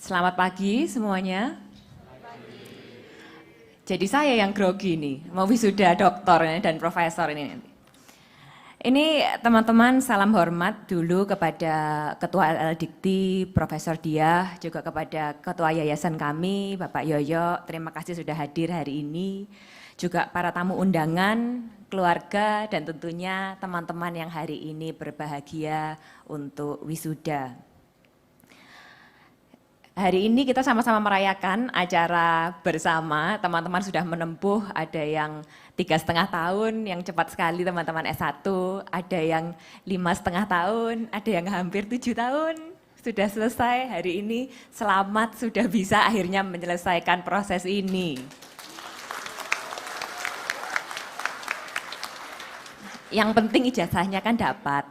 Selamat pagi semuanya. Jadi saya yang grogi nih, mau wisuda doktor dan profesor ini nanti. Ini teman-teman salam hormat dulu kepada Ketua LL Dikti, Profesor Diah, juga kepada Ketua Yayasan kami, Bapak Yoyo. Terima kasih sudah hadir hari ini. Juga para tamu undangan, keluarga, dan tentunya teman-teman yang hari ini berbahagia untuk wisuda. Hari ini kita sama-sama merayakan acara bersama, teman-teman sudah menempuh, ada yang 3,5 tahun, yang cepat sekali teman-teman S1, ada yang 5,5 tahun, ada yang hampir 7 tahun, sudah selesai hari ini, selamat sudah bisa akhirnya menyelesaikan proses ini. Yang penting ijazahnya kan dapat,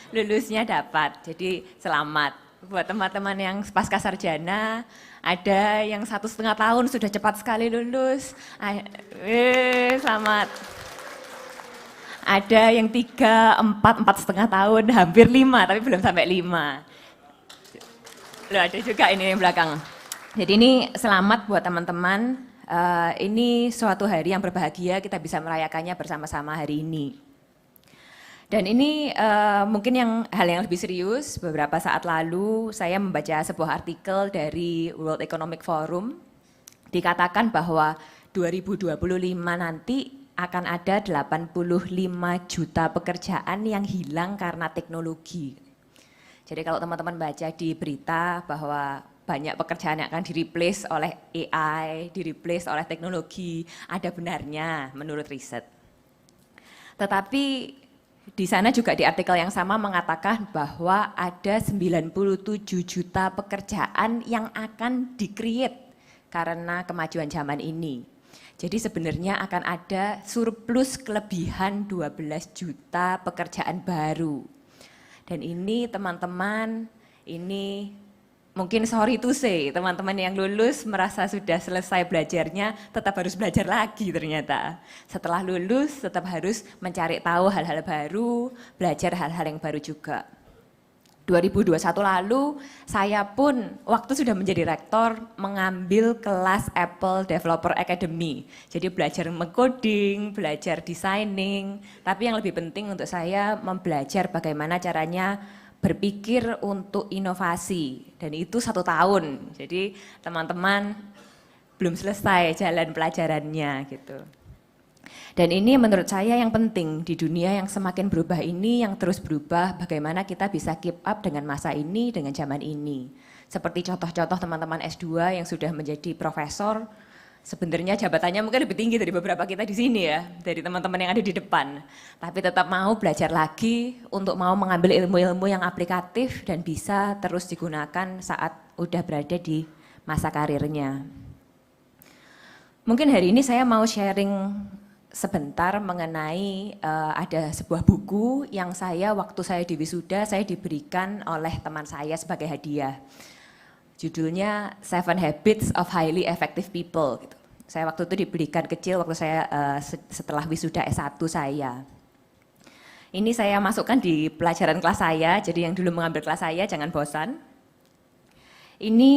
lulusnya dapat, jadi selamat. Buat teman-teman yang pasca sarjana, ada yang 1,5 tahun sudah cepat sekali lulus, selamat. Ada yang 3, 4, 4,5 tahun, hampir 5, tapi belum sampai 5. Loh, ada juga ini yang belakang. Jadi ini selamat buat teman-teman, ini suatu hari yang berbahagia, kita bisa merayakannya bersama-sama hari ini. Dan ini mungkin hal yang lebih serius, beberapa saat lalu saya membaca sebuah artikel dari World Economic Forum, dikatakan bahwa 2025 nanti akan ada 85 juta pekerjaan yang hilang karena teknologi. Jadi kalau teman-teman baca di berita bahwa banyak pekerjaan yang akan di-replace oleh AI, di-replace oleh teknologi, ada benarnya menurut riset. Tetapi di sana juga di artikel yang sama mengatakan bahwa ada 97 juta pekerjaan yang akan di-create karena kemajuan zaman ini. Jadi sebenarnya akan ada surplus kelebihan 12 juta pekerjaan baru. Dan ini teman-teman, ini mungkin sorry to say, teman-teman yang lulus merasa sudah selesai belajarnya, tetap harus belajar lagi ternyata. Setelah lulus tetap harus mencari tahu hal-hal baru, belajar hal-hal yang baru juga. 2021 lalu, saya pun waktu sudah menjadi rektor mengambil kelas Apple Developer Academy. Jadi belajar mengcoding, belajar designing, tapi yang lebih penting untuk saya belajar bagaimana caranya berpikir untuk inovasi, dan itu 1 tahun. Jadi teman-teman belum selesai jalan pelajarannya gitu. Dan ini menurut saya yang penting di dunia yang semakin berubah ini, yang terus berubah, bagaimana kita bisa keep up dengan masa ini, dengan zaman ini. Seperti contoh-contoh teman-teman S2 yang sudah menjadi profesor, sebenarnya jabatannya mungkin lebih tinggi dari beberapa kita di sini ya, dari teman-teman yang ada di depan. Tapi tetap mau belajar lagi untuk mau mengambil ilmu-ilmu yang aplikatif dan bisa terus digunakan saat udah berada di masa karirnya. Mungkin hari ini saya mau sharing sebentar mengenai ada sebuah buku yang waktu saya di wisuda saya diberikan oleh teman saya sebagai hadiah. Judulnya 7 Habits of Highly Effective People. Gitu. Saya waktu itu diberikan kecil waktu saya setelah wisuda S1 saya. Ini saya masukkan di pelajaran kelas saya, jadi yang dulu mengambil kelas saya jangan bosan. Ini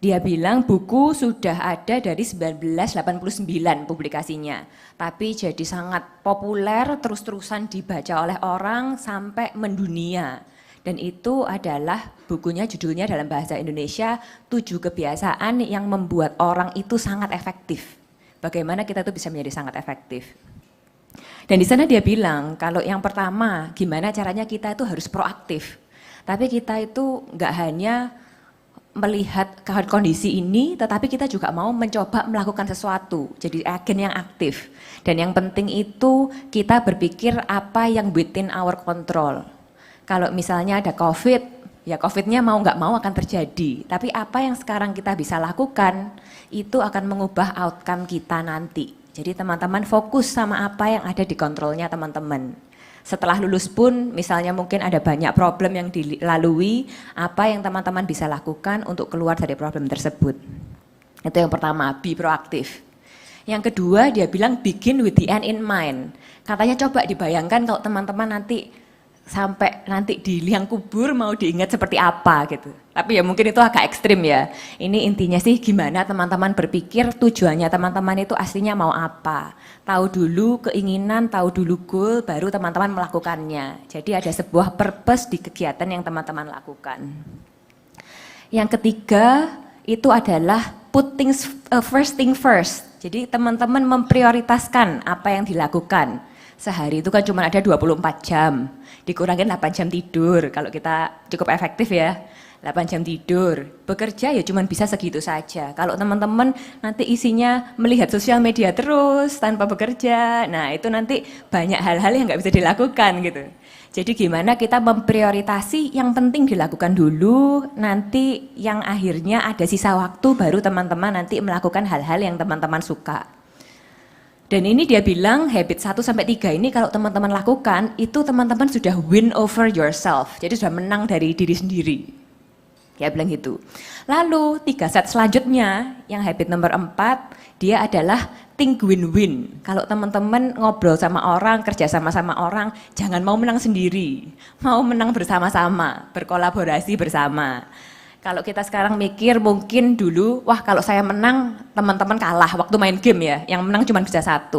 dia bilang buku sudah ada dari 1989 publikasinya, tapi jadi sangat populer terus-terusan dibaca oleh orang sampai mendunia. Dan itu adalah bukunya, judulnya dalam bahasa Indonesia 7 kebiasaan yang membuat orang itu sangat efektif. Bagaimana kita tuh bisa menjadi sangat efektif. Dan di sana dia bilang kalau yang pertama gimana caranya kita itu harus proaktif. Tapi kita itu nggak hanya melihat kondisi ini, tetapi kita juga mau mencoba melakukan sesuatu, jadi agen yang aktif. Dan yang penting itu kita berpikir apa yang within our control. Kalau misalnya ada COVID, ya COVID-nya mau nggak mau akan terjadi. Tapi apa yang sekarang kita bisa lakukan, itu akan mengubah outcome kita nanti. Jadi teman-teman fokus sama apa yang ada di kontrolnya teman-teman. Setelah lulus pun, misalnya mungkin ada banyak problem yang dilalui, apa yang teman-teman bisa lakukan untuk keluar dari problem tersebut. Itu yang pertama, be proaktif. Yang kedua, dia bilang begin with the end in mind. Katanya coba dibayangkan kalau teman-teman nanti sampai nanti di liang kubur mau diingat seperti apa gitu. Tapi ya mungkin itu agak ekstrim ya. Ini intinya sih gimana teman-teman berpikir tujuannya teman-teman itu aslinya mau apa. Tahu dulu keinginan, tahu dulu goal, baru teman-teman melakukannya. Jadi ada sebuah purpose di kegiatan yang teman-teman lakukan. Yang ketiga itu adalah put things first thing first. Jadi teman-teman memprioritaskan apa yang dilakukan. Sehari itu kan cuma ada 24 jam, dikurangin 8 jam tidur, kalau kita cukup efektif ya, 8 jam tidur, bekerja ya cuma bisa segitu saja. Kalau teman-teman nanti isinya melihat sosial media terus tanpa bekerja, nah itu nanti banyak hal-hal yang nggak bisa dilakukan gitu. Jadi gimana kita memprioritasi yang penting dilakukan dulu, nanti yang akhirnya ada sisa waktu baru teman-teman nanti melakukan hal-hal yang teman-teman suka. Dan ini dia bilang habit 1-3 ini kalau teman-teman lakukan, itu teman-teman sudah win over yourself. Jadi sudah menang dari diri sendiri. Ya bilang gitu. Lalu 3 set selanjutnya, yang habit nomor 4, dia adalah think win-win. Kalau teman-teman ngobrol sama orang, kerja sama-sama orang, jangan mau menang sendiri. Mau menang bersama-sama, berkolaborasi bersama. Kalau kita sekarang mikir mungkin dulu, wah kalau saya menang teman-teman kalah waktu main game ya, yang menang cuma bisa 1.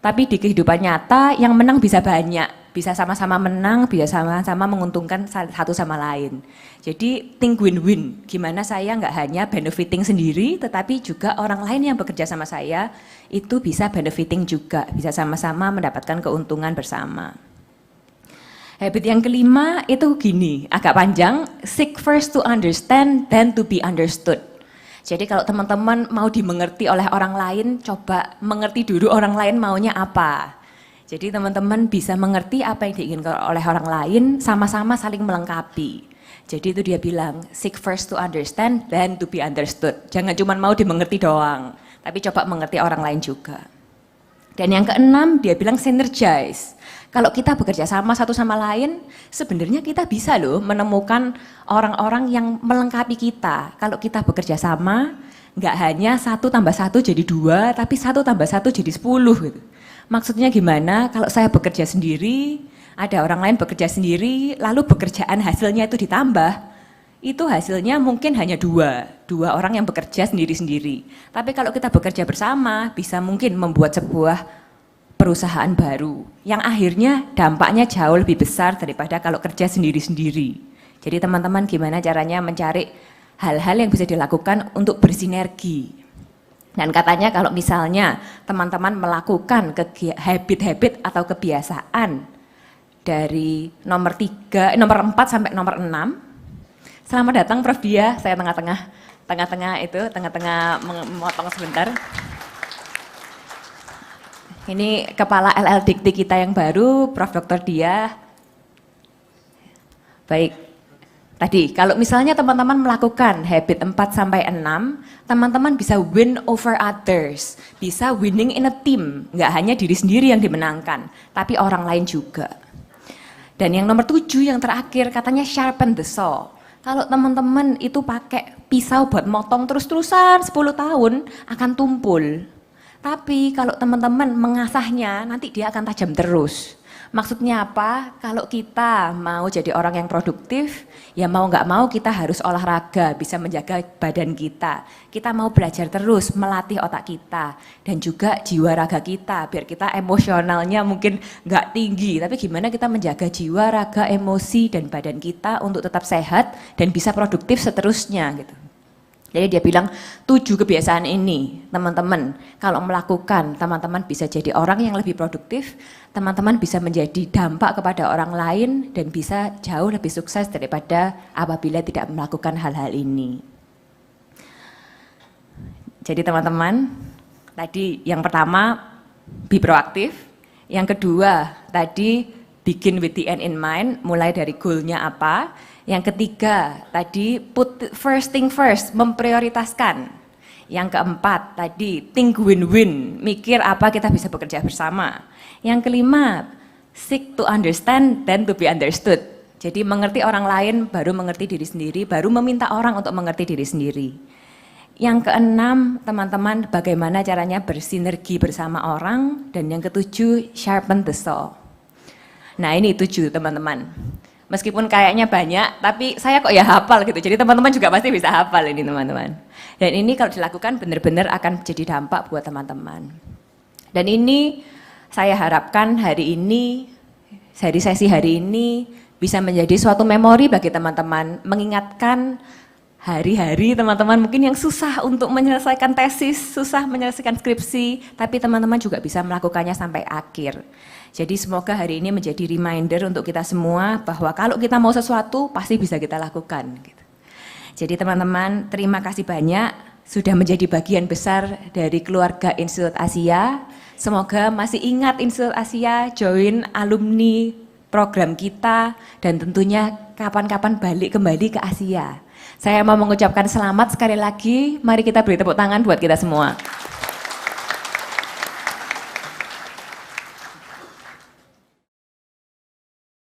Tapi di kehidupan nyata yang menang bisa banyak, bisa sama-sama menang, bisa sama-sama menguntungkan satu sama lain. Jadi think win-win, gimana saya nggak hanya benefiting sendiri, tetapi juga orang lain yang bekerja sama saya itu bisa benefiting juga, bisa sama-sama mendapatkan keuntungan bersama. Habit yang kelima itu gini, agak panjang, seek first to understand, then to be understood. Jadi kalau teman-teman mau dimengerti oleh orang lain, coba mengerti dulu orang lain maunya apa. Jadi teman-teman bisa mengerti apa yang diinginkan oleh orang lain, sama-sama saling melengkapi. Jadi itu dia bilang, seek first to understand, then to be understood. Jangan cuma mau dimengerti doang, tapi coba mengerti orang lain juga. Dan yang keenam, dia bilang synergize. Kalau kita bekerja sama satu sama lain, sebenarnya kita bisa loh menemukan orang-orang yang melengkapi kita. Kalau kita bekerja sama, nggak hanya 1+1 jadi 2, tapi 1+1 jadi 10 gitu. Maksudnya gimana? Kalau saya bekerja sendiri, ada orang lain bekerja sendiri, lalu pekerjaan hasilnya itu ditambah, itu hasilnya mungkin hanya dua orang yang bekerja sendiri-sendiri. Tapi kalau kita bekerja bersama, bisa mungkin membuat sebuah perusahaan baru, yang akhirnya dampaknya jauh lebih besar daripada kalau kerja sendiri-sendiri. Jadi teman-teman gimana caranya mencari hal-hal yang bisa dilakukan untuk bersinergi. Dan katanya kalau misalnya teman-teman melakukan habit-habit atau kebiasaan dari nomor 4 sampai nomor 6, selamat datang Prof Dia, saya tengah-tengah memotong sebentar. Ini kepala LL Dikti kita yang baru, Prof Dr. Dia. Baik, tadi kalau misalnya teman-teman melakukan habit 4-6, teman-teman bisa win over others, bisa winning in a team, nggak hanya diri sendiri yang dimenangkan, tapi orang lain juga. Dan yang nomor 7 yang terakhir katanya sharpen the saw. Kalau teman-teman itu pakai pisau buat motong terus-terusan 10 tahun akan tumpul. Tapi kalau teman-teman mengasahnya, nanti dia akan tajam terus. Maksudnya apa? Kalau kita mau jadi orang yang produktif, ya mau nggak mau kita harus olahraga, bisa menjaga badan kita. Kita mau belajar terus, melatih otak kita, dan juga jiwa raga kita, biar kita emosionalnya mungkin nggak tinggi, tapi gimana kita menjaga jiwa, raga, emosi, dan badan kita untuk tetap sehat, dan bisa produktif seterusnya gitu. Jadi dia bilang 7 kebiasaan ini teman-teman kalau melakukan teman-teman bisa jadi orang yang lebih produktif, teman-teman bisa menjadi dampak kepada orang lain dan bisa jauh lebih sukses daripada apabila tidak melakukan hal-hal ini. Jadi teman-teman, tadi yang pertama be proaktif, yang kedua tadi begin with the end in mind, mulai dari goal-nya apa. Yang ketiga, tadi put first thing first, memprioritaskan. Yang keempat, tadi think win-win, mikir apa kita bisa bekerja bersama. Yang kelima, seek to understand then to be understood. Jadi mengerti orang lain, baru mengerti diri sendiri, baru meminta orang untuk mengerti diri sendiri. Yang keenam, teman-teman, bagaimana caranya bersinergi bersama orang. Dan yang ketujuh, sharpen the saw. Nah ini 7 teman-teman. Meskipun kayaknya banyak, tapi saya kok ya hafal gitu. Jadi teman-teman juga pasti bisa hafal ini teman-teman. Dan ini kalau dilakukan benar-benar akan jadi dampak buat teman-teman. Dan ini saya harapkan hari ini, dari sesi hari ini bisa menjadi suatu memori bagi teman-teman, mengingatkan hari-hari teman-teman mungkin yang susah untuk menyelesaikan tesis, susah menyelesaikan skripsi, tapi teman-teman juga bisa melakukannya sampai akhir. Jadi semoga hari ini menjadi reminder untuk kita semua bahwa kalau kita mau sesuatu pasti bisa kita lakukan. Jadi teman-teman terima kasih banyak sudah menjadi bagian besar dari keluarga Institut Asia. Semoga masih ingat Institut Asia, join alumni program kita dan tentunya kapan-kapan balik kembali ke Asia. Saya mau mengucapkan selamat sekali lagi, mari kita beri tepuk tangan buat kita semua.